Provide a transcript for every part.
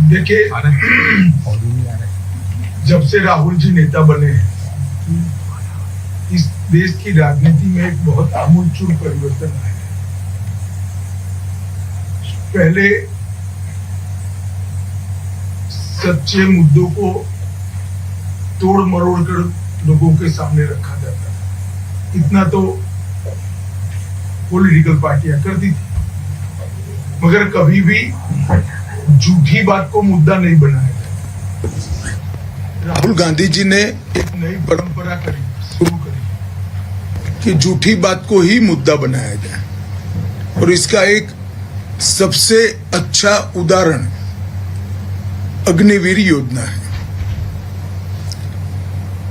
देखिए, जब से राहुल जी नेता बने हैं, इस देश की राजनीति में एक बहुत आमूलचूल परिवर्तन आया है। पहले सच्चे मुद्दों को तोड़ मरोड़ कर लोगों के सामने रखा जाता था। इतना तो पॉलिटिकल पार्टियां करती थी, मगर कभी भी झूठी बात को मुद्दा नहीं बनाया गया। राहुल गांधी जी ने एक नई परंपरा शुरू करी कि झूठी बात को ही मुद्दा बनाया जाए, और इसका एक सबसे अच्छा उदाहरण अग्निवीर योजना है।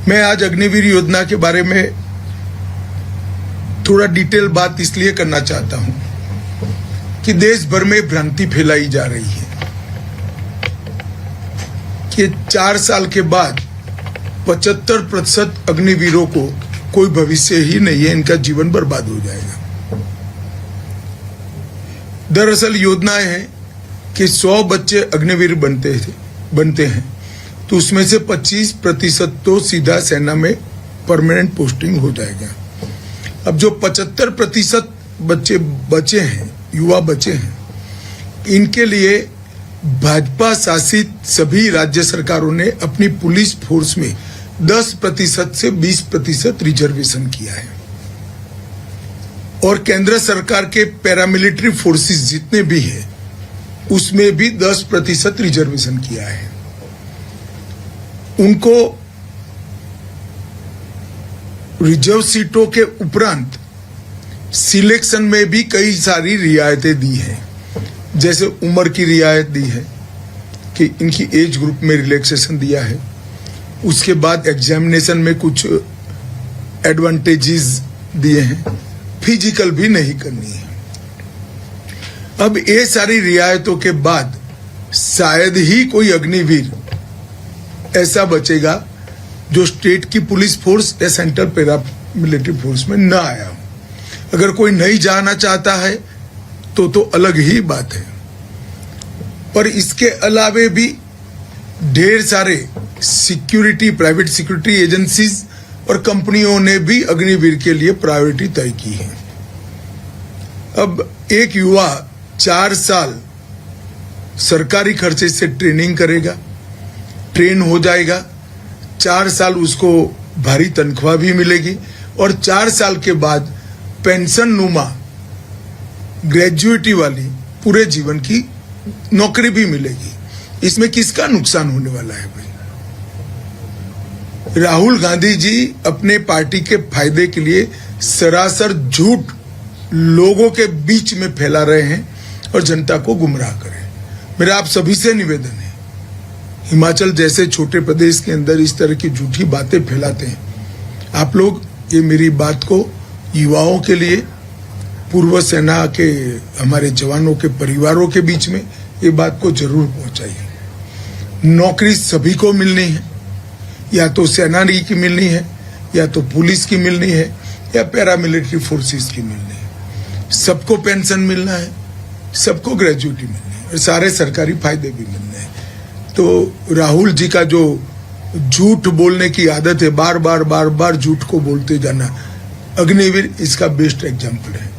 मैं आज अग्निवीर योजना के बारे में थोड़ा डिटेल बात इसलिए करना चाहता हूं कि देश भर में भ्रांति फैलाई जा रही है कि 4 साल के बाद 75% अग्निवीरों को कोई भविष्य ही नहीं है, इनका जीवन बर्बाद हो जाएगा। दरअसल योजना है कि 100 बच्चे अग्निवीर बनते हैं तो उसमें से 25% तो सीधा सेना में परमानेंट पोस्टिंग हो जाएगा। अब जो 75% बच्चे बचे हैं, युवा बचे हैं, इनके लिए भाजपा शासित सभी राज्य सरकारों ने अपनी पुलिस फोर्स में 10% से 20% रिजर्वेशन किया है, और केंद्र सरकार के पैरामिलिट्री फोर्सेस जितने भी हैं उसमें भी 10% रिजर्वेशन किया है। उनको रिजर्व सीटों के उपरांत सिलेक्शन में भी कई सारी रियायतें दी हैं, जैसे उम्र की रियायत दी है कि इनकी एज ग्रुप में रिलैक्सेशन दिया है। उसके बाद एग्जामिनेशन में कुछ एडवांटेजेस दिए हैं, फिजिकल भी नहीं करनी है। अब ये सारी रियायतों के बाद शायद ही कोई अग्निवीर ऐसा बचेगा जो स्टेट की पुलिस फोर्स या सेंट्रल पैरा मिलिट्री फोर्स में न आया हो। अगर कोई नहीं जाना चाहता है तो अलग ही बात है। पर इसके अलावे भी ढेर सारे सिक्योरिटी, प्राइवेट सिक्योरिटी एजेंसीज और कंपनियों ने भी अग्निवीर के लिए प्रायोरिटी तय की है। अब एक युवा 4 साल सरकारी खर्चे से ट्रेनिंग करेगा, ट्रेन हो जाएगा, 4 साल उसको भारी तनख्वाह भी मिलेगी, और 4 साल के बाद पेंशन नुमा ग्रेजुएटी वाली पूरे जीवन की नौकरी भी मिलेगी। इसमें किसका नुकसान होने वाला है भाई? राहुल गांधी जी अपने पार्टी के फायदे के लिए सरासर झूठ लोगों के बीच में फैला रहे हैं और जनता को गुमराह कर रहे हैं। मेरा आप सभी से निवेदन है, हिमाचल जैसे छोटे प्रदेश के अंदर इस तरह की झूठी बातें फैलाते हैं, आप लोग ये मेरी बात को युवाओं के लिए, पूर्व सेना के हमारे जवानों के परिवारों के बीच में ये बात को जरूर पहुंचाइए। नौकरी सभी को मिलनी है, या तो सेना की मिलनी है, या तो पुलिस की मिलनी है, या पैरामिलिट्री फोर्सेस की मिलनी है। सबको पेंशन मिलना है, सबको ग्रेजुएटी मिलनी है, और सारे सरकारी फायदे भी मिलने हैं। तो राहुल जी का जो झूठ बोलने की आदत है, बार बार झूठ को बोलते जाना, अग्निवीर इसका बेस्ट एग्जाम्पल है।